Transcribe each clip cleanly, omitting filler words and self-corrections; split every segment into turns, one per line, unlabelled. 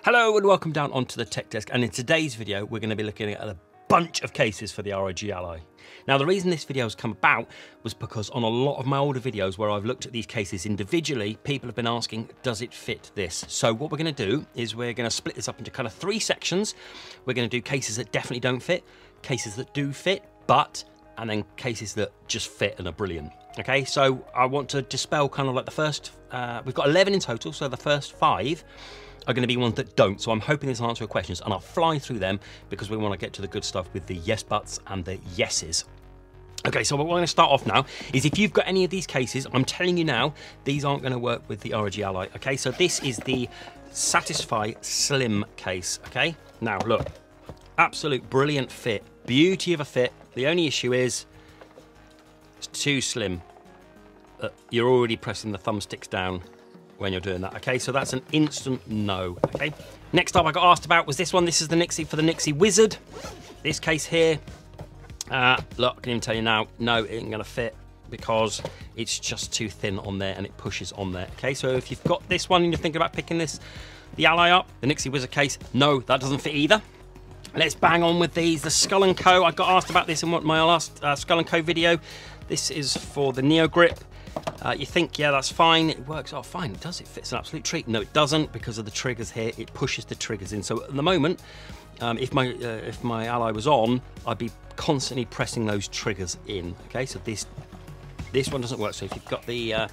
Hello and welcome down onto the tech desk, and in today's video we're going to be looking at a bunch of cases for the ROG Ally. Now the reason this video has come about was because on a lot of my older videos where I've looked at these cases individually, people have been asking, does it fit this? So what we're going to do is we're going to split this up into kind of three sections. We're going to do cases that definitely don't fit, cases that do fit, and then cases that just fit and are brilliant. Okay, so I want to dispel kind of like the first, we've got 11 in total, so the first 5 are going to be ones that don't. So I'm hoping this will answer your questions, and I'll fly through them because we want to get to the good stuff with the yes buts and the yeses. Okay, so what we're going to start off now is if you've got any of these cases, I'm telling you now, these aren't going to work with the ROG Ally. Okay, so this is the Satisfy Slim case. Okay, now look, absolute brilliant fit, beauty of a fit. The only issue is it's too slim. You're already pressing the thumbsticks down when you're doing that. Okay, so that's an instant no. Okay, next up I got asked about was this one. This is the Nixie for the Nixie Wizard. This case here, look, I can even tell you now, no, it ain't gonna fit because it's just too thin on there and it pushes on there. Okay, so if you've got this one and you're thinking about picking this, the Ally up, the Nixie Wizard case, no, that doesn't fit either. Let's bang on with these. The Skull & Co. I got asked about this in my last Skull & Co video. This is for the Neo Grip. You think, yeah, that's fine. It works. Oh, fine. It does. It fits an absolute treat. No, it doesn't because of the triggers here. It pushes the triggers in. So at the moment, if my Ally was on, I'd be constantly pressing those triggers in. Okay, so this one doesn't work. So if you've got the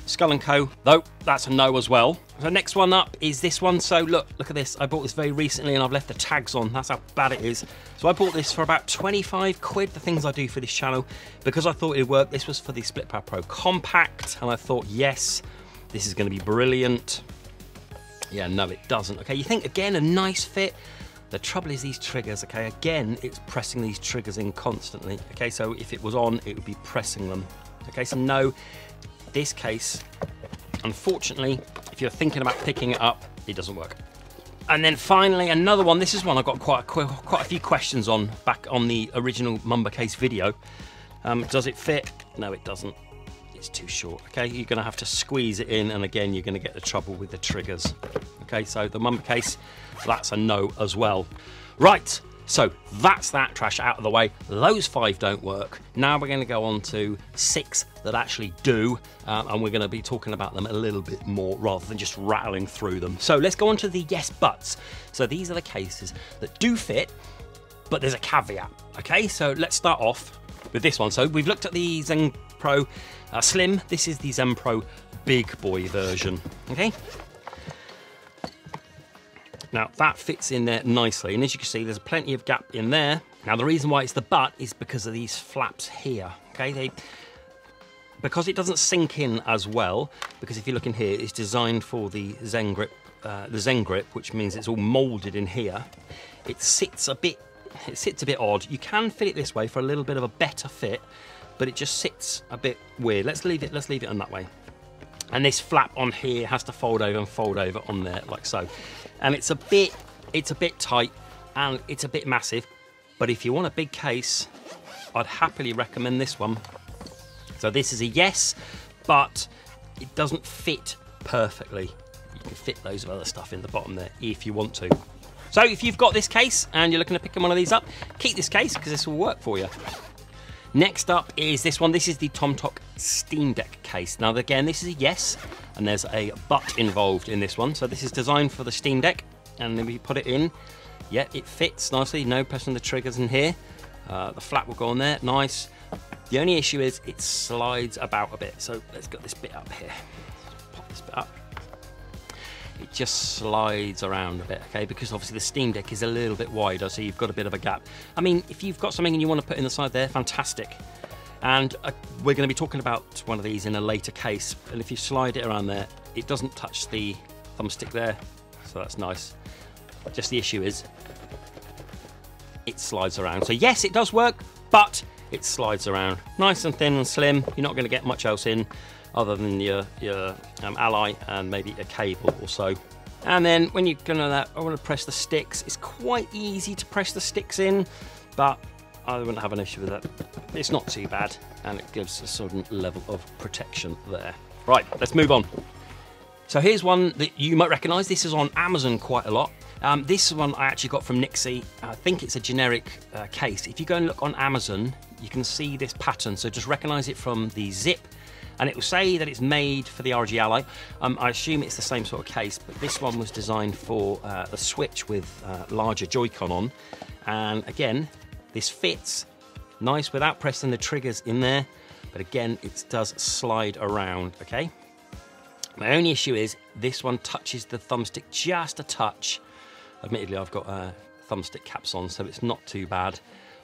Skull & Co, though, that's a no as well. So next one up is this one. So look at this. I bought this very recently and I've left the tags on. That's how bad it is. So I bought this for about 25 quid, the things I do for this channel, because I thought it'd work. This was for the Split Power Pro Compact, and I thought, yes, this is going to be brilliant. Yeah, no, it doesn't. Okay, you think, again, a nice fit. The trouble is these triggers, okay? Again, it's pressing these triggers in constantly. Okay, so if it was on, it would be pressing them. Okay, so no, this case, unfortunately, if you're thinking about picking it up, it doesn't work. And then finally, another one. This is one I got quite a few questions on back on the original Mumba case video. Does it fit? No, it doesn't. It's too short. Okay, you're going to have to squeeze it in, and again, you're going to get the trouble with the triggers. Okay, so the Mumba case, that's a no as well. Right. So that's that trash out of the way. Those 5 don't work. Now we're going to go on to 6 that actually do, and we're going to be talking about them a little bit more rather than just rattling through them. So let's go on to the yes buts. So these are the cases that do fit, but there's a caveat. Okay, so let's start off with this one. So we've looked at the Zen Pro Slim. This is the Zen Pro Big Boy version. Okay. Now that fits in there nicely, and as you can see, there's plenty of gap in there. Now the reason why it's the butt is because of these flaps here. Okay, because it doesn't sink in as well. Because if you look in here, it's designed for the Zen Grip, which means it's all molded in here. It sits a bit odd. You can fit it this way for a little bit of a better fit, but it just sits a bit weird. Let's leave it on that way. And this flap on here has to fold over and fold over on there like so. And it's a bit tight and it's a bit massive, but if you want a big case, I'd happily recommend this one. So this is a yes, but it doesn't fit perfectly. You can fit loads of other stuff in the bottom there if you want to. So if you've got this case and you're looking at picking one of these up, keep this case because this will work for you. Next up is this one. This is the TomTok Steam Deck case. Now again, this is a yes, and there's a but involved in this one. So this is designed for the Steam Deck, and then we put it in. Yeah, it fits nicely. No pressing the triggers in here. The flap will go on there. Nice. The only issue is it slides about a bit. So let's get this bit up here. Pop this bit up. It just slides around a bit, okay, because obviously the Steam Deck is a little bit wider, so you've got a bit of a gap. I mean, if you've got something and you want to put in the side there, fantastic. And we're going to be talking about one of these in a later case, and if you slide it around there, it doesn't touch the thumbstick there, so that's nice. Just the issue is it slides around. So yes, it does work, but it slides around. Nice and thin and slim. You're not going to get much else in other than your Ally and maybe a cable or so. And then when you're gonna press the sticks, it's quite easy to press the sticks in, but I wouldn't have an issue with that. It's not too bad, and it gives a certain level of protection there. Right, let's move on. So here's one that you might recognize. This is on Amazon quite a lot. This one I actually got from Nixie. I think it's a generic case. If you go and look on Amazon, you can see this pattern. So just recognize it from the zip, and it will say that it's made for the ROG Ally. I assume it's the same sort of case, but this one was designed for the Switch with larger Joy-Con on. And again, this fits nice without pressing the triggers in there, but again, it does slide around, okay? My only issue is this one touches the thumbstick just a touch. Admittedly, I've got thumbstick caps on, so it's not too bad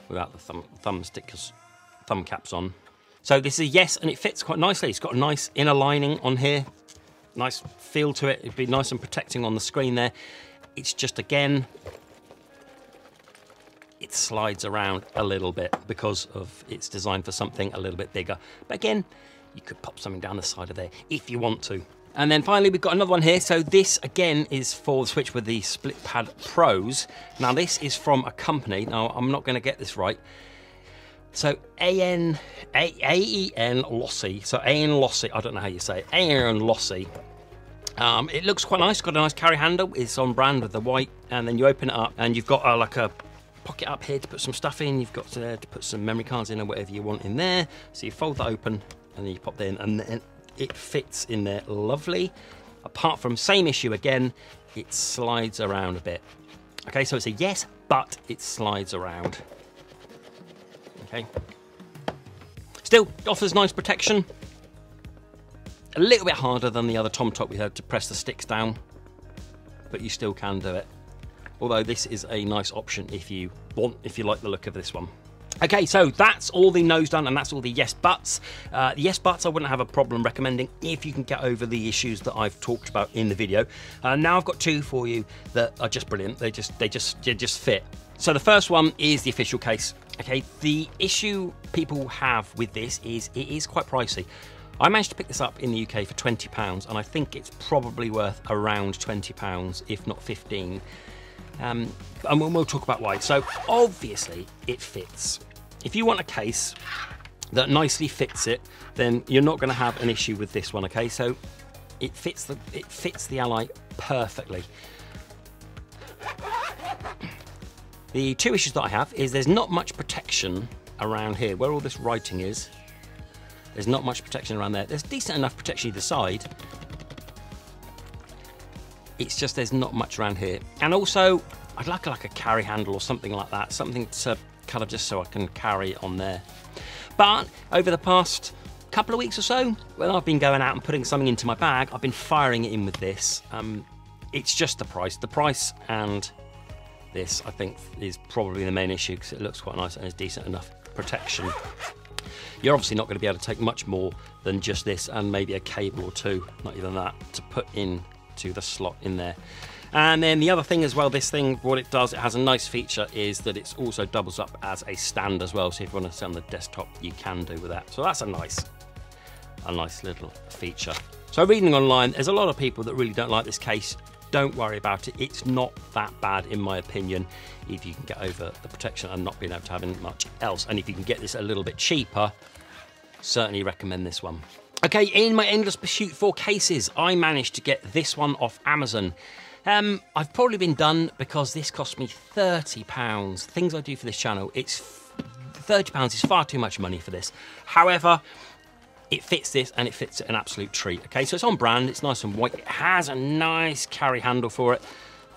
without the thumb caps on. So this is a yes, and it fits quite nicely. It's got a nice inner lining on here, nice feel to it. It'd be nice and protecting on the screen there. It's just, again, it slides around a little bit because of it's designed for something a little bit bigger. But again, you could pop something down the side of there if you want to. And then finally, we've got another one here. So this, again, is for the Switch with the Split Pad Pros. Now, this is from a company. Now, I'm not going to get this right. So AEN Lossy. So AEN Lossy. I don't know how you say it. AEN Lossy. It looks quite nice. Got a nice carry handle. It's on brand with the white. And then you open it up, and you've got like a pocket up here to put some stuff in. You've got to put some memory cards in or whatever you want in there. So you fold that open, and then you pop that in, and then it fits in there lovely. Apart from same issue again, it slides around a bit. Okay, so it's a yes, but it slides around. Okay. Still offers nice protection. A little bit harder than the other Tom-Top we had to press the sticks down, but you still can do it. Although this is a nice option if you like the look of this one. Okay, so that's all the no's done, and that's all the yes buts. The yes buts I wouldn't have a problem recommending if you can get over the issues that I've talked about in the video. Now I've got two for you that are just brilliant. They just fit. So the first one is the official case. Okay, the issue people have with this is it is quite pricey. I managed to pick this up in the UK for £20, and I think it's probably worth around £20, if not 15. And we'll talk about why. So obviously it fits. If you want a case that nicely fits it, then you're not going to have an issue with this one. Okay, so it fits the Ally perfectly. The two issues that I have is there's not much protection around here where all this writing is. There's not much protection around there. There's decent enough protection either side. It's just there's not much around here. And also, I'd like a carry handle or something like that. Something to kind of just so I can carry it on there. But over the past couple of weeks or so, when I've been going out and putting something into my bag, I've been firing it in with this. It's just the price. The price and this, I think, is probably the main issue because it looks quite nice and is decent enough protection. You're obviously not going to be able to take much more than just this and maybe a cable or two, not even that, to put into the slot in there. And then the other thing as well, this thing, what it does, it has a nice feature is that it also doubles up as a stand as well. So if you want to sit on the desktop, you can do with that. So that's a nice little feature. So reading online, there's a lot of people that really don't like this case. Don't worry about it. It's not that bad, in my opinion, if you can get over the protection and not being able to have much else. And if you can get this a little bit cheaper, certainly recommend this one. Okay, in my endless pursuit for cases, I managed to get this one off Amazon. I've probably been done because this cost me £30. Things I do for this channel, it's £30 is far too much money for this. However, it fits this and it fits an absolute treat. Okay, so it's on brand, it's nice and white. It has a nice carry handle for it.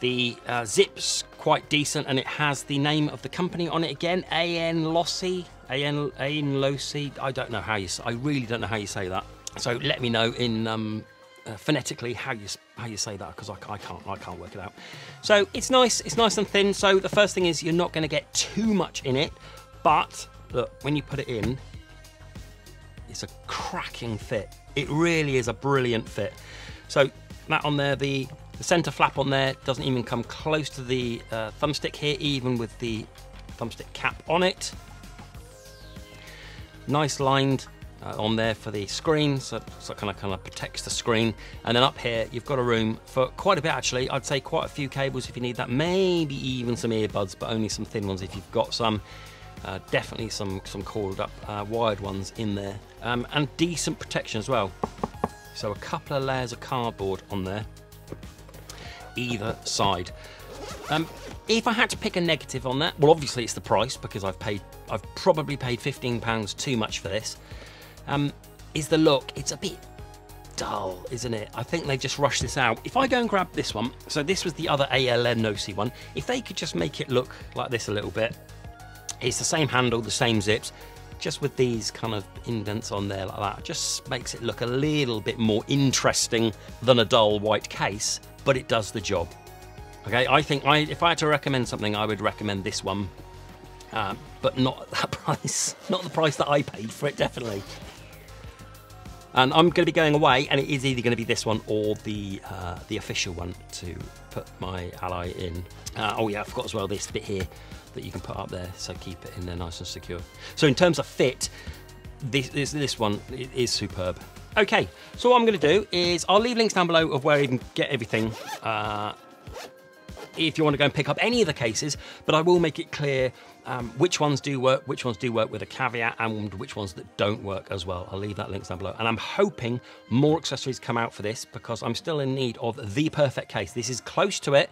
The zip's quite decent and it has the name of the company on it again, AEN Lossy. AEN Lossy. I don't know how you say, I really don't know how you say that. So let me know in phonetically how you say that, because I can't work it out. So it's nice and thin. So the first thing is you're not going to get too much in it, but look, when you put it in, it's a cracking fit. It really is a brilliant fit. So that on there, the center flap on there doesn't even come close to the thumbstick here, even with the thumbstick cap on it. Nice lined on there for the screen, so it kind of protects the screen. And then up here, you've got a room for quite a bit actually. I'd say quite a few cables if you need that, maybe even some earbuds, but only some thin ones if you've got some. Definitely some corded up wired ones in there, and decent protection as well. So a couple of layers of cardboard on there, either side. If I had to pick a negative on that, well, obviously it's the price, because I've probably paid £15 too much for this. Is the look. It's a bit dull, isn't it? I think they just rushed this out. If I go and grab this one, so this was the other ALN one, if they could just make it look like this a little bit, it's the same handle, the same zips, just with these kind of indents on there like that, it just makes it look a little bit more interesting than a dull white case, but it does the job. Okay, I think if I had to recommend something, I would recommend this one, but not at that price, not the price that I paid for it, definitely. And I'm going to be going away, and it is either going to be this one or the official one to put my Ally in. Oh yeah, I forgot as well this bit here that you can put up there, so keep it in there nice and secure. So in terms of fit, this one is superb. Okay, so what I'm going to do is I'll leave links down below of where you can get everything. If you want to go and pick up any of the cases, but I will make it clear which ones do work with a caveat, and which ones that don't work as well. I'll leave that link down below. And I'm hoping more accessories come out for this, because I'm still in need of the perfect case. This is close to it.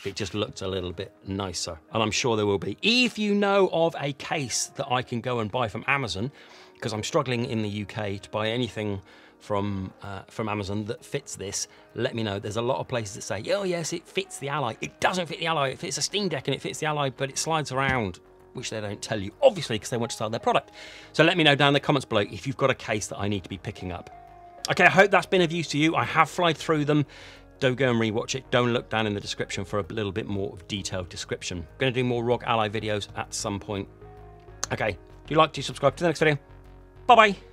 It just looked a little bit nicer, and I'm sure there will be. If you know of a case that I can go and buy from Amazon, because I'm struggling in the UK to buy anything from Amazon that fits this, let me know. There's a lot of places that say, oh yes, it fits the Ally. It doesn't fit the Ally. It fits a Steam Deck and it fits the Ally, but it slides around, which they don't tell you, obviously, because they want to sell their product. So let me know down in the comments below if you've got a case that I need to be picking up. Okay, I hope that's been of use to you. I have flied through them. Don't go and rewatch it. Don't look down in the description for a little bit more of detailed description. I'm going to do more ROG Ally videos at some point. Okay, if you like to subscribe to the next video. Bye-bye.